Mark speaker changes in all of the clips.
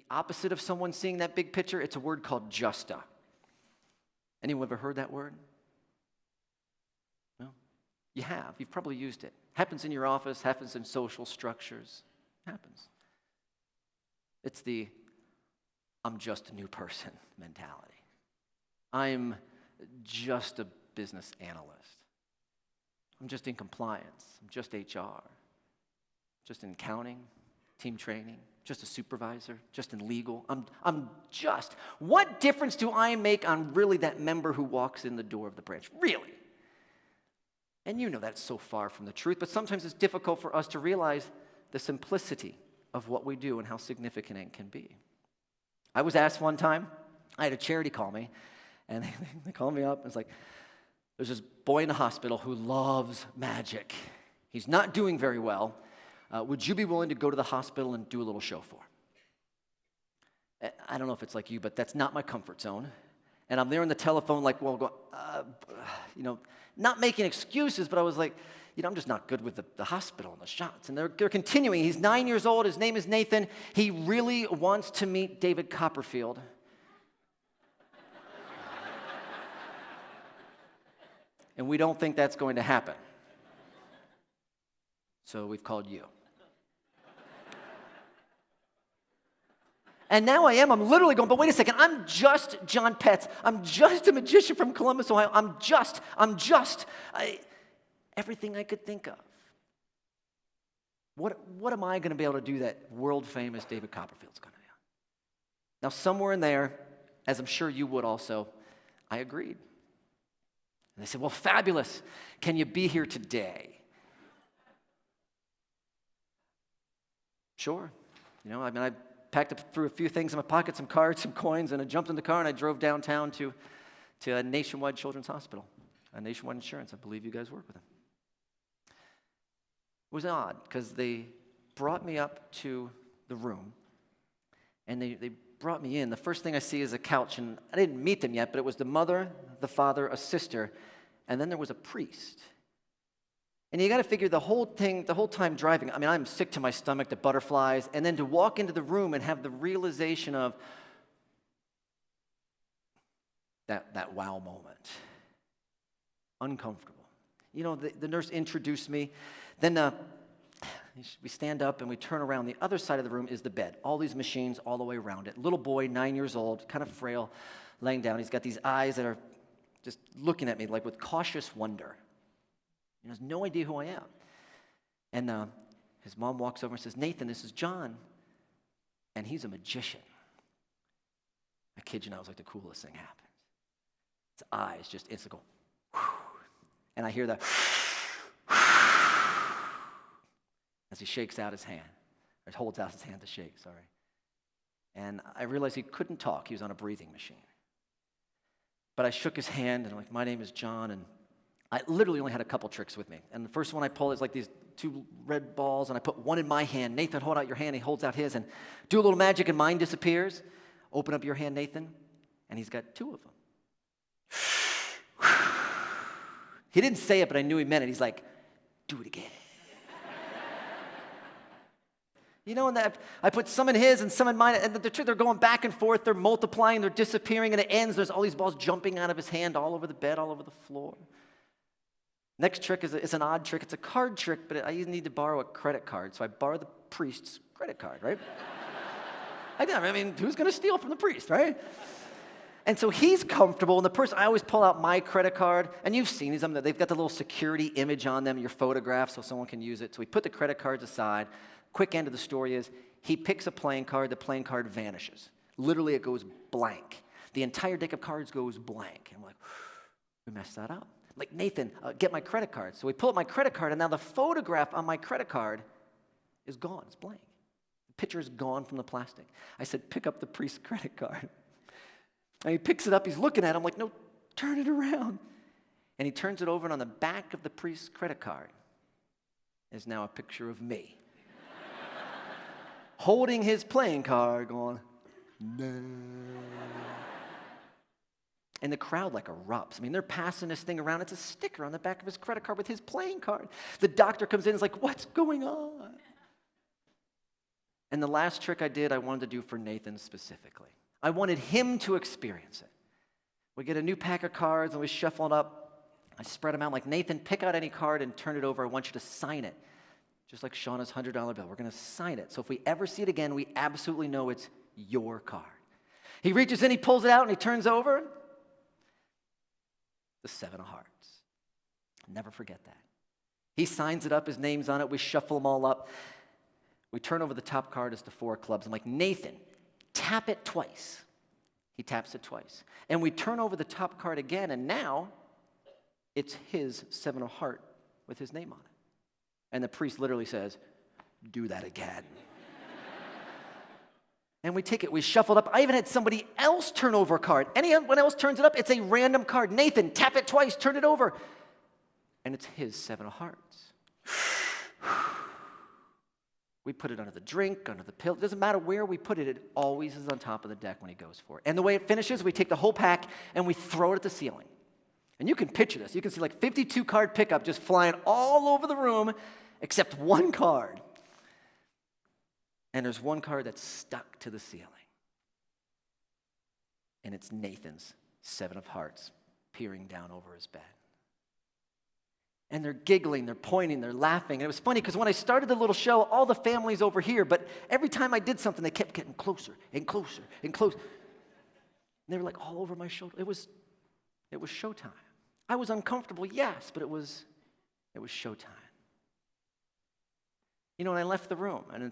Speaker 1: opposite of someone seeing that big picture, it's a word called justa. Anyone ever heard that word? No? You have. You've probably used it. Happens in your office, happens in social structures. Happens. It's the I'm just a new person mentality. I'm just a business analyst. I'm just in compliance. I'm just HR. Just in accounting, team training, just a supervisor, just in legal. I'm just. What difference do I make on really that member who walks in the door of the branch? Really? And you know that's so far from the truth, but sometimes it's difficult for us to realize the simplicity of what we do and how significant it can be. I was asked one time, I had a charity call me, and they called me up, and it's like, there's this boy in the hospital who loves magic. He's not doing very well. Would you be willing to go to the hospital and do a little show for him? I don't know if it's like you, but that's not my comfort zone. And I'm there on the telephone like, well, not making excuses, but I was like, I'm just not good with the hospital and the shots. And they're continuing. He's 9 years old. His name is Nathan. He really wants to meet David Copperfield. And we don't think that's going to happen. So we've called you. And now I'm literally going, but wait a second, I'm just Jon Petz. I'm just a magician from Columbus, Ohio. Everything I could think of. What am I going to be able to do that world famous David Copperfield's going to do? Now, somewhere in there, as I'm sure you would also, I agreed. And they said, well, fabulous. Can you be here today? Sure. I packed up threw a few things in my pocket, some cards, some coins, and I jumped in the car and I drove downtown to a Nationwide Children's Hospital, a Nationwide Insurance. I believe you guys work with them. It was odd because they brought me up to the room and they brought me in. The first thing I see is a couch, and I didn't meet them yet, but it was the mother, the father, a sister, and then there was a priest. And you got to figure the whole time driving, I'm sick to my stomach, the butterflies, and then to walk into the room and have the realization of that wow moment. Uncomfortable. The nurse introduced me. Then we stand up and we turn around. The other side of the room is the bed. All these machines all the way around it. Little boy, 9 years old, kind of frail, laying down. He's got these eyes that are just looking at me like with cautious wonder. He has no idea who I am. And his mom walks over and says, Nathan, this is John. And he's a magician. I kid you not, it was like the coolest thing happened. His eyes just instantly go, whew. And I hear that as he shakes out his hand, or holds out his hand to shake, sorry. And I realized he couldn't talk. He was on a breathing machine. But I shook his hand, and I'm like, my name is John, and I literally only had a couple tricks with me. And the first one I pull is like these two red balls, and I put one in my hand. Nathan, hold out your hand. He holds out his, and do a little magic, and mine disappears. Open up your hand, Nathan, and he's got two of them. He didn't say it, but I knew he meant it. He's like, do it again. And that I put some in his and some in mine, and they're going back and forth. They're multiplying. They're disappearing, and it ends. There's all these balls jumping out of his hand all over the bed, all over the floor. Next trick is an odd trick. It's a card trick, but I need to borrow a credit card. So I borrow the priest's credit card, right? Who's going to steal from the priest, right? And so he's comfortable, and the person, I always pull out my credit card, and you've seen these, they've got the little security image on them, your photograph, so someone can use it. So we put the credit cards aside. Quick end of the story is he picks a playing card, the playing card vanishes. Literally, it goes blank. The entire deck of cards goes blank. And I'm like, we messed that up. Like, Nathan, get my credit card. So we pull up my credit card, and now the photograph on my credit card is gone. It's blank. The picture is gone from the plastic. I said, pick up the priest's credit card. And he picks it up. He's looking at it. I'm like, no, turn it around. And he turns it over, and on the back of the priest's credit card is now a picture of me. Holding his playing card, going, no. And the crowd erupts. They're passing this thing around. It's a sticker on the back of his credit card with his playing card. The doctor comes in and is like, what's going on? And the last trick I did, I wanted to do for Nathan specifically. I wanted him to experience it. We get a new pack of cards and we shuffle it up. I spread them out like, Nathan, pick out any card and turn it over. I want you to sign it. Just like Shauna's $100 bill. We're going to sign it. So if we ever see it again, we absolutely know it's your card. He reaches in, he pulls it out, and he turns over. The 7 of hearts. Never forget that. He signs it up, his name's on it. We shuffle them all up. We turn over the top card as the 4 of clubs. I'm like, Nathan, tap it twice. He taps it twice. And we turn over the top card again, and now it's his 7 of heart with his name on it. And the priest literally says, do that again. And we take it, we shuffle it up. I even had somebody else turn over a card. Anyone else turns it up, it's a random card. Nathan, tap it twice, turn it over. And it's his 7 of hearts. We put it under the drink, under the pill. It doesn't matter where we put it, it always is on top of the deck when he goes for it. And the way it finishes, we take the whole pack and we throw it at the ceiling. And you can picture this. You can see like 52 card pickup just flying all over the room except one card. And there's one card that's stuck to the ceiling. And it's Nathan's 7 of hearts peering down over his bed. And they're giggling, they're pointing, they're laughing. And it was funny because when I started the little show, all the family's over here. But every time I did something, they kept getting closer and closer and closer. And they were like all over my shoulder. It was showtime. I was uncomfortable, yes, but it was showtime. You know, and I left the room, and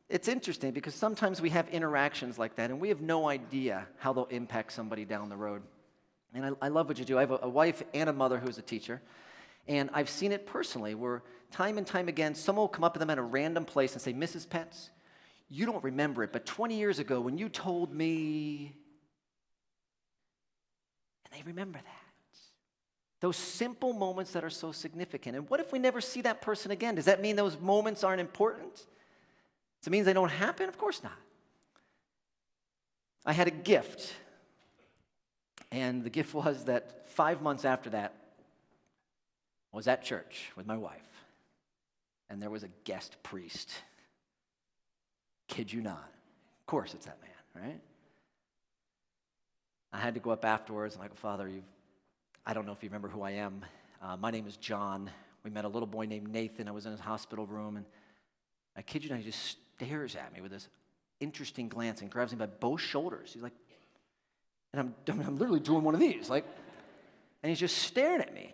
Speaker 1: it's interesting because sometimes we have interactions like that, and we have no idea how they'll impact somebody down the road. And I love what you do. I have a wife and a mother who's a teacher, and I've seen it personally where time and time again, someone will come up to them at a random place and say, Mrs. Petz, you don't remember it, but 20 years ago when you told me, and they remember that. Those simple moments that are so significant. And what if we never see that person again? Does that mean those moments aren't important? Does it mean they don't happen? Of course not. I had a gift. And the gift was that 5 months after that, I was at church with my wife. And there was a guest priest. Kid you not. Of course it's that man, right? I had to go up afterwards and I go, Father, I don't know if you remember who I am. My name is John. We met a little boy named Nathan. I was in his hospital room, and I kid you not, he just stares at me with this interesting glance and grabs me by both shoulders. He's like, and I'm literally doing one of these, like, and he's just staring at me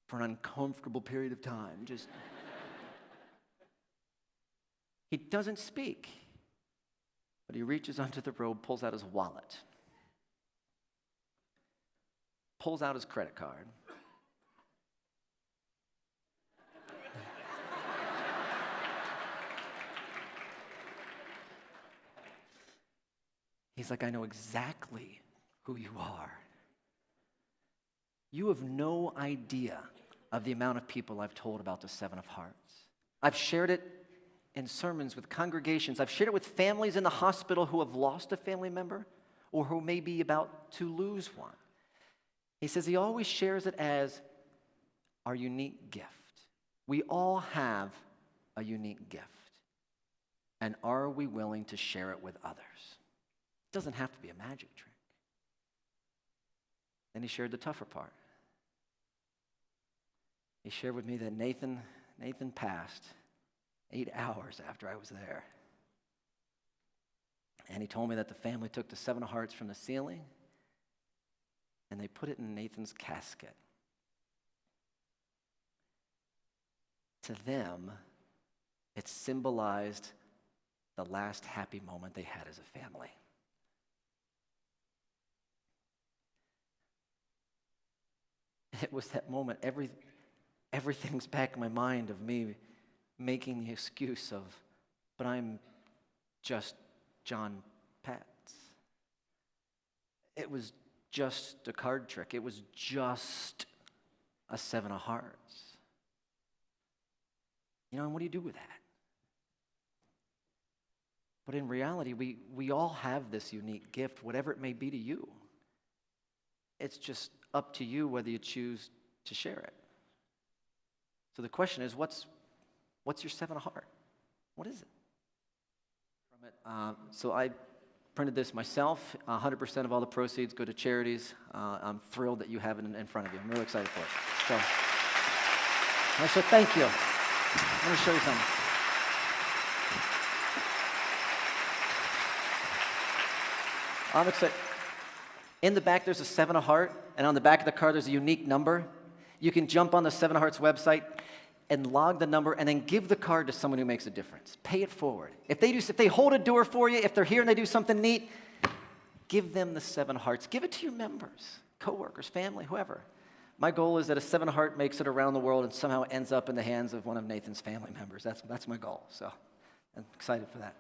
Speaker 1: for an uncomfortable period of time. He doesn't speak, but he reaches under the robe, pulls out his wallet, pulls out his credit card. He's like, I know exactly who you are. You have no idea of the amount of people I've told about the 7 of hearts. I've shared it in sermons with congregations. I've shared it with families in the hospital who have lost a family member or who may be about to lose one. He says he always shares it as our unique gift. We all have a unique gift. And are we willing to share it with others? It doesn't have to be a magic trick. Then he shared the tougher part. He shared with me that Nathan passed 8 hours after I was there. And he told me that the family took the 7 of hearts from the ceiling and they put it in Nathan's casket. To them, it symbolized the last happy moment they had as a family. It was that moment, everything's back in my mind of me making the excuse of, but I'm just Jon Petz. It was just a card trick. It was just a 7 of hearts. You know, and what do you do with that? But in reality, we all have this unique gift, whatever it may be to you. It's just up to you whether you choose to share it. So the question is, what's your 7 of heart? What is it? So I printed this myself. 100% of all the proceeds go to charities. I'm thrilled that you have it in front of you. I'm really excited for it. So thank you. I'm going to show you something. I'm excited. In the back, there's a 7 of heart, and on the back of the card, there's a unique number. You can jump on the 7 of Hearts website and log the number, and then give the card to someone who makes a difference. Pay it forward. If they hold a door for you, if they're here and they do something neat, give them the 7 of Hearts. Give it to your members, coworkers, family, whoever. My goal is that a 7 of Heart makes it around the world and somehow ends up in the hands of one of Nathan's family members. That's my goal. So I'm excited for that.